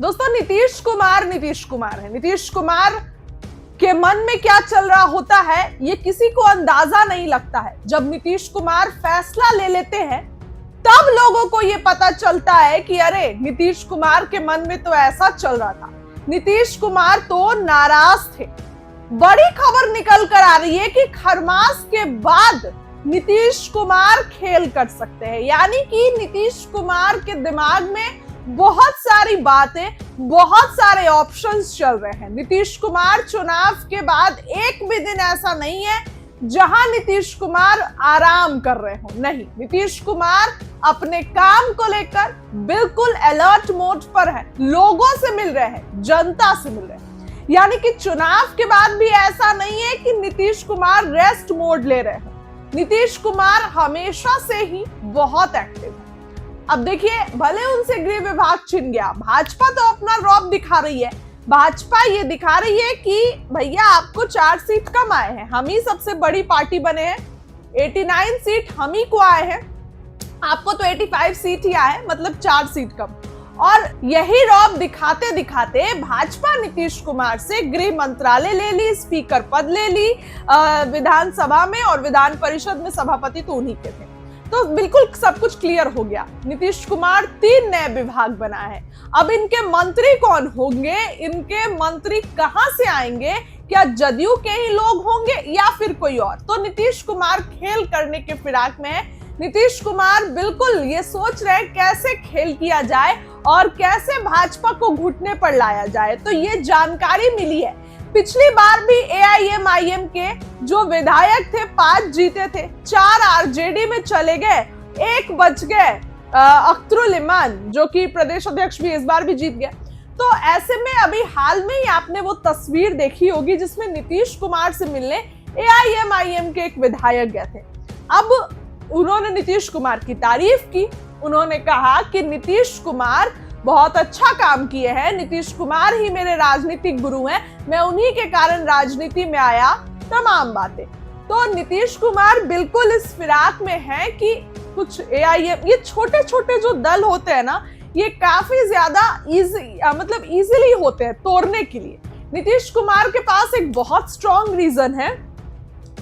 दोस्तों नीतीश कुमार है। नीतीश कुमार के मन में क्या चल रहा होता है ये किसी को अंदाजा नहीं लगता है। जब नीतीश कुमार फैसला ले लेते हैं तब लोगों को ये पता चलता है कि अरे नीतीश कुमार के मन में तो ऐसा चल रहा था। नीतीश कुमार तो नाराज थे। बड़ी खबर निकल कर आ रही है कि खरमास के बाद नीतीश कुमार खेल कर सकते हैं, यानी कि नीतीश कुमार के दिमाग में बहुत सारी बातें, बहुत सारे ऑप्शंस चल रहे हैं। नीतीश कुमार चुनाव के बाद एक भी दिन ऐसा नहीं है जहां नीतीश कुमार आराम कर रहे हो। नहीं, नीतीश कुमार अपने काम को लेकर बिल्कुल अलर्ट मोड पर है। लोगों से मिल रहे हैं, जनता से मिल रहे हैं, यानी कि चुनाव के बाद भी ऐसा नहीं है कि नीतीश कुमार रेस्ट मोड ले रहे हैं। नीतीश कुमार हमेशा से ही बहुत एक्टिव है। अब देखिए, भले उनसे गृह विभाग छिन गया, भाजपा तो अपना रौब दिखा रही है। भाजपा ये दिखा रही है कि भैया आपको 4 सीट कम आए हैं, हम ही सबसे बड़ी पार्टी बने हैं, 89 सीट हम ही को आए हैं, आपको तो 85 सीट ही आए, मतलब 4 सीट कम। और यही रौब दिखाते दिखाते भाजपा नीतीश कुमार से गृह मंत्रालय ले ली, स्पीकर पद ले ली, विधानसभा में और विधान परिषद में सभापति तो उन्हीं के थे। तो बिल्कुल सब कुछ क्लियर हो गया। नीतीश कुमार 3 नए विभाग बनाए हैं। अब इनके मंत्री कौन होंगे, इनके मंत्री कहां से आएंगे, क्या जदयू के ही लोग होंगे या फिर कोई और? तो नीतीश कुमार खेल करने के फिराक में है। नीतीश कुमार बिल्कुल ये सोच रहे कैसे खेल किया जाए और कैसे भाजपा को घुटने पर लाया जाए। तो ये जानकारी मिली है। पिछली बार भी AIM-IM के जो विधायक थे 5 जीते थे, 4 आरजेडी में चले गए, 1 बच गए, अख्तरुल इमान जो कि प्रदेश अध्यक्ष भी इस बार भी जीत गया। तो ऐसे में अभी हाल में ही आपने वो तस्वीर देखी होगी जिसमें नीतीश कुमार से मिलने AIM-IM के एक विधायक गए थे। अब उन्होंने नीतीश कुमार की तारीफ की, उन्होंने कहा कि नीतीश कुमार बहुत अच्छा काम किए हैं, नीतीश कुमार ही मेरे राजनीतिक गुरु हैं, मैं उन्हीं के कारण राजनीति में आया, तमाम बातें। तो नीतीश कुमार बिल्कुल इस फिराक में है कि कुछ AIM, ये छोटे छोटे जो दल होते हैं ना, ये काफी ज्यादा इजीली होते हैं तोड़ने के लिए। नीतीश कुमार के पास एक बहुत स्ट्रॉन्ग रीजन है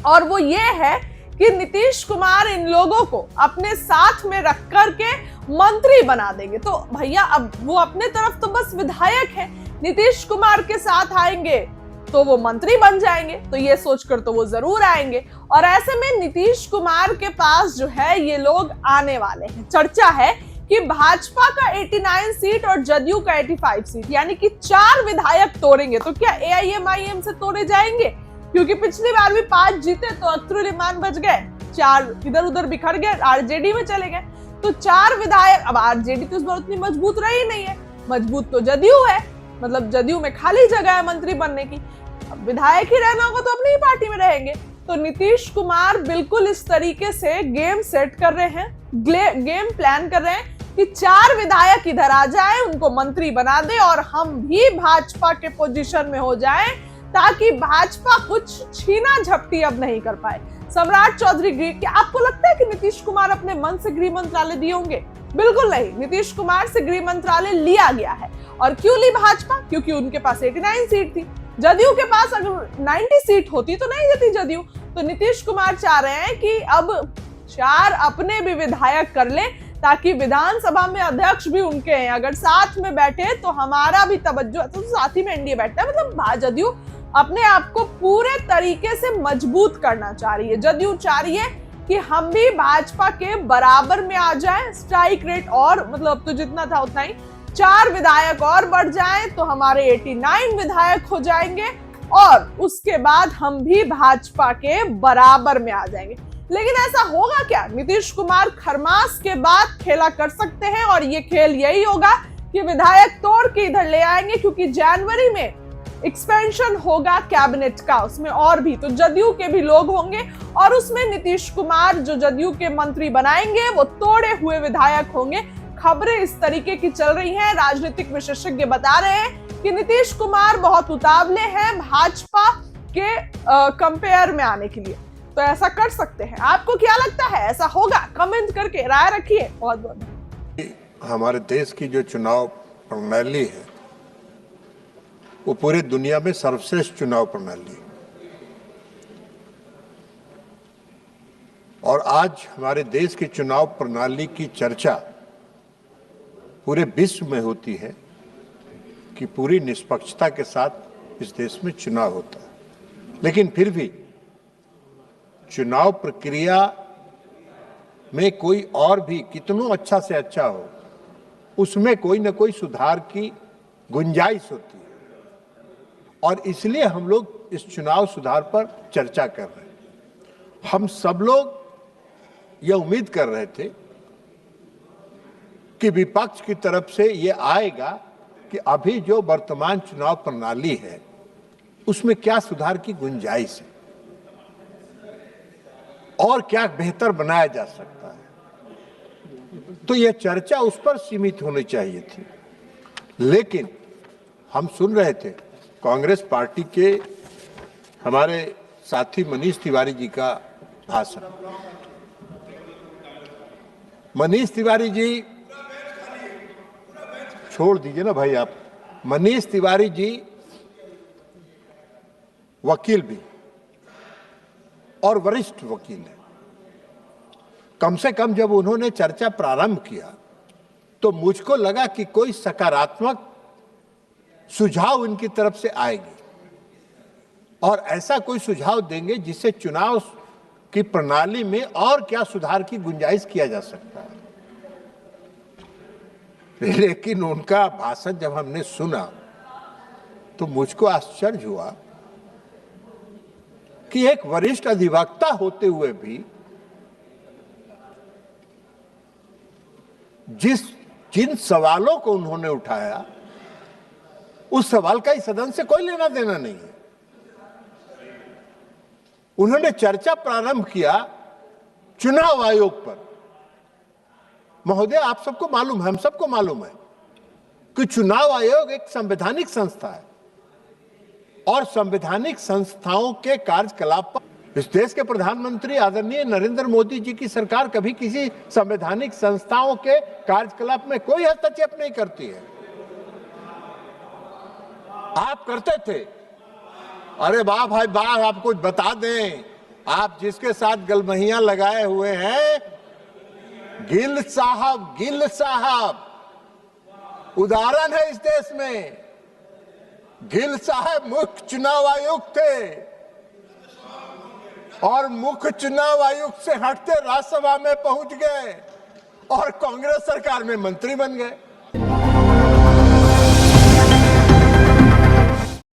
और वो ये है कि नीतीश कुमार इन लोगों को अपने साथ में रख करके मंत्री बना देंगे। तो भैया अब वो अपने तरफ तो बस विधायक है, नीतीश कुमार के साथ आएंगे तो वो मंत्री बन जाएंगे, तो ये सोचकर तो वो जरूर आएंगे। और ऐसे में नीतीश कुमार के पास जो है ये लोग आने वाले हैं। चर्चा है कि भाजपा का 89 सीट और जदयू का 85 सीट, यानी कि 4 विधायक तोड़ेंगे। तो क्या AIM-IM से तोड़े जाएंगे? क्योंकि पिछली बार भी 5 जीते तो अख्तरुल इमान बच गए, 4 इधर उधर बिखर गए, आरजेडी में चले गए। तो 4 विधायक, अब आरजेडी तो इस बार उतनी मजबूत रही नहीं है, मजबूत तो जदयू है, मतलब जदयू में खाली जगह है मंत्री बनने की। अब विधायक ही रहना होगा तो अपनी ही पार्टी में रहेंगे। तो नीतीश कुमार बिल्कुल इस तरीके से गेम सेट कर रहे हैं, गेम प्लान कर रहे हैं कि 4 विधायक इधर आ जाए, उनको मंत्री बना दे और हम भी भाजपा के पोजीशन में हो जाए, ताकि भाजपा कुछ छीना झपटी अब नहीं कर पाए। सम्राट चौधरी गृह, क्या आपको लगता है कि नीतीश कुमार अपने मन से गृह मंत्रालय दिए होंगे? बिल्कुल नहीं, नीतीश कुमार से गृह मंत्रालय लिया गया है। और क्यों ली भाजपा? क्योंकि उनके पास 89 सीट थी। जदयू के पास अगर 90 सीट होती तो नहीं देती जदयू। तो नीतीश कुमार चाह रहे हैं कि अब 4 अपने भी विधायक कर ले, ताकि विधानसभा में अध्यक्ष भी उनके हैं। अगर साथ में बैठे तो हमारा भी तवज्जो, तो साथ ही में एनडीए बैठता है, मतलब जदयू अपने आप को पूरे तरीके से मजबूत करना चाह रही है। जदयू चाह रही है कि हम भी भाजपा के बराबर में आ जाएं, स्ट्राइक रेट और मतलब तो जितना था उतना ही, 4 विधायक और बढ़ जाएं तो हमारे 89 विधायक हो जाएंगे और उसके बाद हम भी भाजपा के बराबर में आ जाएंगे। लेकिन ऐसा होगा क्या? नीतीश कुमार खरमास के बाद खेला कर सकते हैं और ये खेल यही होगा कि विधायक तोड़ के इधर ले आएंगे, क्योंकि जनवरी में एक्सपेंशन होगा कैबिनेट का, उसमें और भी तो जदयू के भी लोग होंगे और उसमें नीतीश कुमार जो जदयू के मंत्री बनाएंगे वो तोड़े हुए विधायक होंगे। खबरें इस तरीके की चल रही हैं। राजनीतिक विशेषज्ञ बता रहे हैं कि नीतीश कुमार बहुत उतावले हैं भाजपा के कंपेयर में आने के लिए, तो ऐसा कर सकते हैं। आपको क्या लगता है, ऐसा होगा? कमेंट करके राय रखिए। बहुत बहुत हमारे देश की जो चुनाव प्रणाली है वो पूरे दुनिया में सर्वश्रेष्ठ चुनाव प्रणाली है। और आज हमारे देश की चुनाव प्रणाली की चर्चा पूरे विश्व में होती है कि पूरी निष्पक्षता के साथ इस देश में चुनाव होता है, लेकिन फिर भी चुनाव प्रक्रिया में कोई और भी कितनों अच्छा से अच्छा हो, उसमें कोई ना कोई सुधार की गुंजाइश होती है। और इसलिए हम लोग इस चुनाव सुधार पर चर्चा कर रहे हैं। हम सब लोग यह उम्मीद कर रहे थे कि विपक्ष की तरफ से यह आएगा कि अभी जो वर्तमान चुनाव प्रणाली है उसमें क्या सुधार की गुंजाइश है और क्या बेहतर बनाया जा सकता है। तो यह चर्चा उस पर सीमित होनी चाहिए थी। लेकिन हम सुन रहे थे कांग्रेस पार्टी के हमारे साथी मनीष तिवारी जी का भाषण। मनीष तिवारी जी, छोड़ दीजिए ना भाई आप। मनीष तिवारी जी वकील भी और वरिष्ठ वकील है। कम से कम जब उन्होंने चर्चा प्रारंभ किया तो मुझको लगा कि कोई सकारात्मक सुझाव उनकी तरफ से आएगी और ऐसा कोई सुझाव देंगे जिससे चुनाव की प्रणाली में और क्या सुधार की गुंजाइश किया जा सकता है। लेकिन उनका भाषण जब हमने सुना तो मुझको आश्चर्य हुआ कि एक वरिष्ठ अधिवक्ता होते हुए भी जिन सवालों को उन्होंने उठाया उस सवाल का इस सदन से कोई लेना देना नहीं है। उन्होंने चर्चा प्रारंभ किया चुनाव आयोग पर। महोदय, आप सबको मालूम है, हम सबको मालूम है कि चुनाव आयोग एक संवैधानिक संस्था है और संवैधानिक संस्थाओं के कार्यकलाप पर इस देश के प्रधानमंत्री आदरणीय नरेंद्र मोदी जी की सरकार कभी किसी संवैधानिक संस्थाओं के कार्यकलाप में कोई हस्तक्षेप नहीं करती है। आप करते थे। अरे वाह भाई वाह, आप कुछ बता दें। आप जिसके साथ गलमहियां लगाए हुए हैं, गिल साहब उदाहरण है इस देश में। गिल साहब मुख्य चुनाव आयुक्त थे और मुख्य चुनाव आयुक्त से हटते राज्यसभा में पहुंच गए और कांग्रेस सरकार में मंत्री बन गए।